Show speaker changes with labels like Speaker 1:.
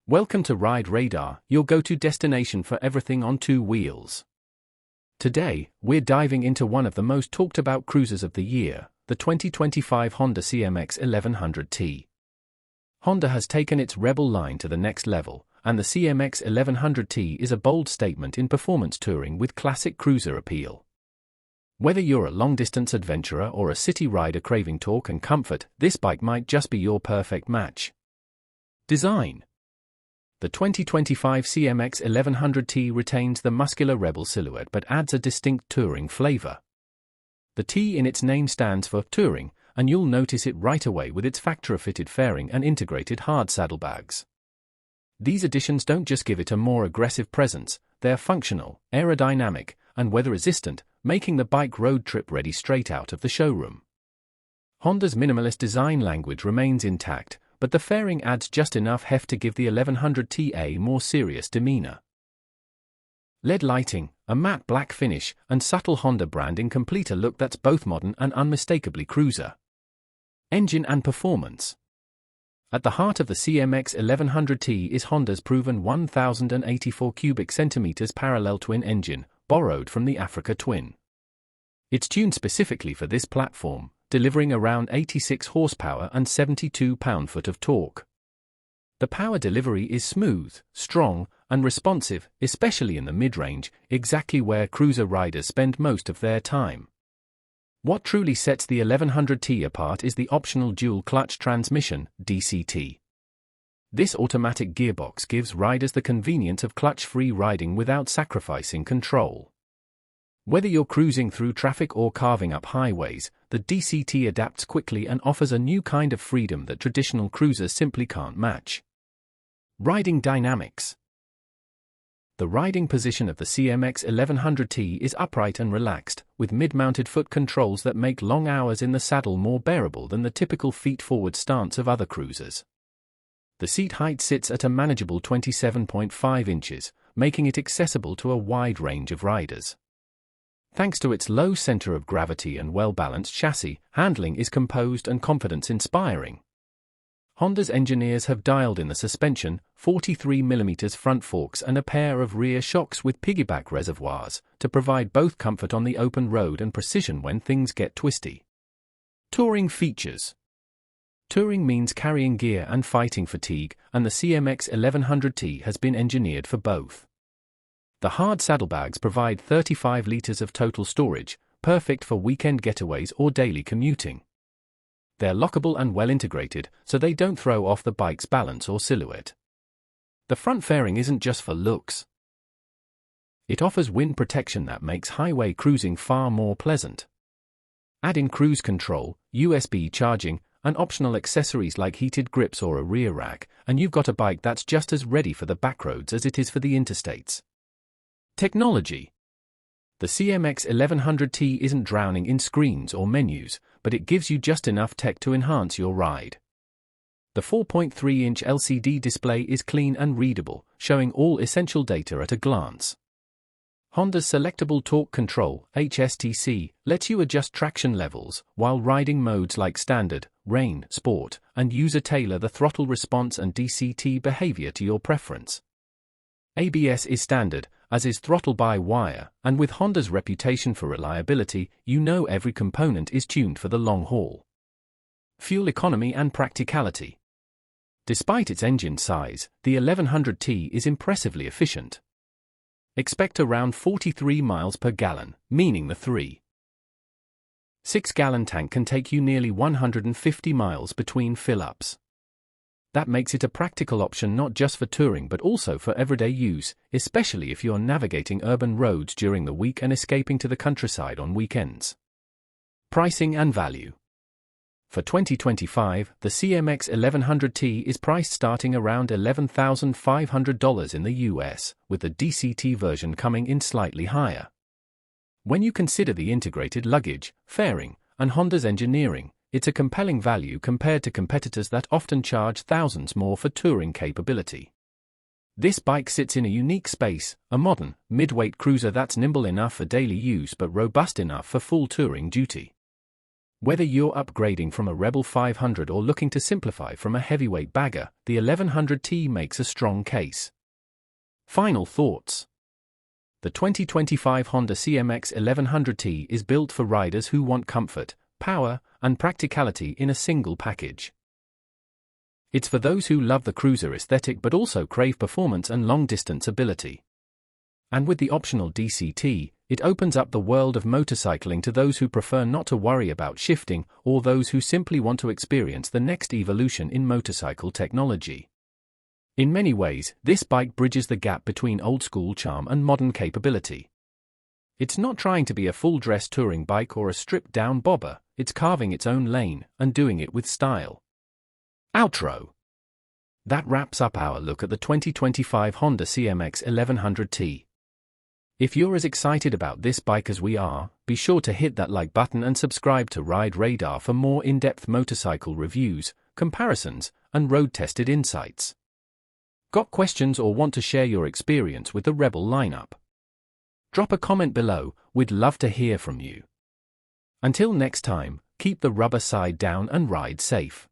Speaker 1: Welcome to Ride Radar, your go-to destination for everything on two wheels. Today, we're diving into one of the most talked about cruisers of the year, the 2025 Honda CMX-1100T. Honda has taken its Rebel line to the next level, and the CMX-1100T is a bold statement in performance touring with classic cruiser appeal. Whether you're a long-distance adventurer or a city rider craving torque and comfort, this bike might just be your perfect match. Design. The 2025 CMX-1100T retains the muscular Rebel silhouette but adds a distinct touring flavor. The T in its name stands for touring, and you'll notice it right away with its factory-fitted fairing and integrated hard saddlebags. These additions don't just give it a more aggressive presence, they're functional, aerodynamic, and weather-resistant, making the bike road trip ready straight out of the showroom. Honda's minimalist design language remains intact, but the fairing adds just enough heft to give the 1100T a more serious demeanor. LED lighting, a matte black finish, and subtle Honda branding complete a look that's both modern and unmistakably cruiser. Engine and performance. At the heart of the CMX-1100T is Honda's proven 1084 cubic centimeters parallel twin engine, borrowed from the Africa Twin. It's tuned specifically for this platform, delivering around 86 horsepower and 72 pound-foot of torque. The power delivery is smooth, strong, and responsive, especially in the mid-range, exactly where cruiser riders spend most of their time. What truly sets the 1100T apart is the optional dual-clutch transmission, DCT. This automatic gearbox gives riders the convenience of clutch-free riding without sacrificing control. Whether you're cruising through traffic or carving up highways, the DCT adapts quickly and offers a new kind of freedom that traditional cruisers simply can't match. Riding dynamics. The riding position of the CMX-1100T is upright and relaxed, with mid-mounted foot controls that make long hours in the saddle more bearable than the typical feet-forward stance of other cruisers. The seat height sits at a manageable 27.5 inches, making it accessible to a wide range of riders. Thanks to its low center of gravity and well-balanced chassis, handling is composed and confidence-inspiring. Honda's engineers have dialed in the suspension, 43mm front forks and a pair of rear shocks with piggyback reservoirs, to provide both comfort on the open road and precision when things get twisty. Touring features. Touring means carrying gear and fighting fatigue, and the CMX-1100T has been engineered for both. The hard saddlebags provide 35 liters of total storage, perfect for weekend getaways or daily commuting. They're lockable and well integrated, so they don't throw off the bike's balance or silhouette. The front fairing isn't just for looks. It offers wind protection that makes highway cruising far more pleasant. Add in cruise control, USB charging, and optional accessories like heated grips or a rear rack, and you've got a bike that's just as ready for the backroads as it is for the interstates. Technology. The CMX-1100T isn't drowning in screens or menus, but it gives you just enough tech to enhance your ride. The 4.3-inch LCD display is clean and readable, showing all essential data at a glance. Honda's selectable torque control, HSTC, lets you adjust traction levels, while riding modes like standard, rain, sport, and user tailor the throttle response and DCT behavior to your preference. ABS is standard, as is throttle-by-wire, and with Honda's reputation for reliability, you know every component is tuned for the long haul. Fuel economy and practicality. Despite its engine size, the 1100T is impressively efficient. Expect around 43 miles per gallon, meaning the 3.6-gallon tank can take you nearly 150 miles between fill-ups. That makes it a practical option not just for touring but also for everyday use, especially if you're navigating urban roads during the week and escaping to the countryside on weekends. Pricing and value. For 2025, the CMX-1100T is priced starting around $11,500 in the US, with the DCT version coming in slightly higher. When you consider the integrated luggage, fairing, and Honda's engineering, it's a compelling value compared to competitors that often charge thousands more for touring capability. This bike sits in a unique space, a modern, mid-weight cruiser that's nimble enough for daily use but robust enough for full touring duty. Whether you're upgrading from a Rebel 500 or looking to simplify from a heavyweight bagger, the 1100T makes a strong case. Final thoughts. The 2025 Honda CMX-1100T is built for riders who want comfort, power, and practicality in a single package. It's for those who love the cruiser aesthetic but also crave performance and long-distance ability. And with the optional DCT, it opens up the world of motorcycling to those who prefer not to worry about shifting or those who simply want to experience the next evolution in motorcycle technology. In many ways, this bike bridges the gap between old-school charm and modern capability. It's not trying to be a full-dress touring bike or a stripped-down bobber, it's carving its own lane and doing it with style. Outro. That wraps up our look at the 2025 Honda CMX-1100T. If you're as excited about this bike as we are, be sure to hit that like button and subscribe to Ride Radar for more in-depth motorcycle reviews, comparisons, and road-tested insights. Got questions or want to share your experience with the Rebel lineup? Drop a comment below, we'd love to hear from you. Until next time, keep the rubber side down and ride safe.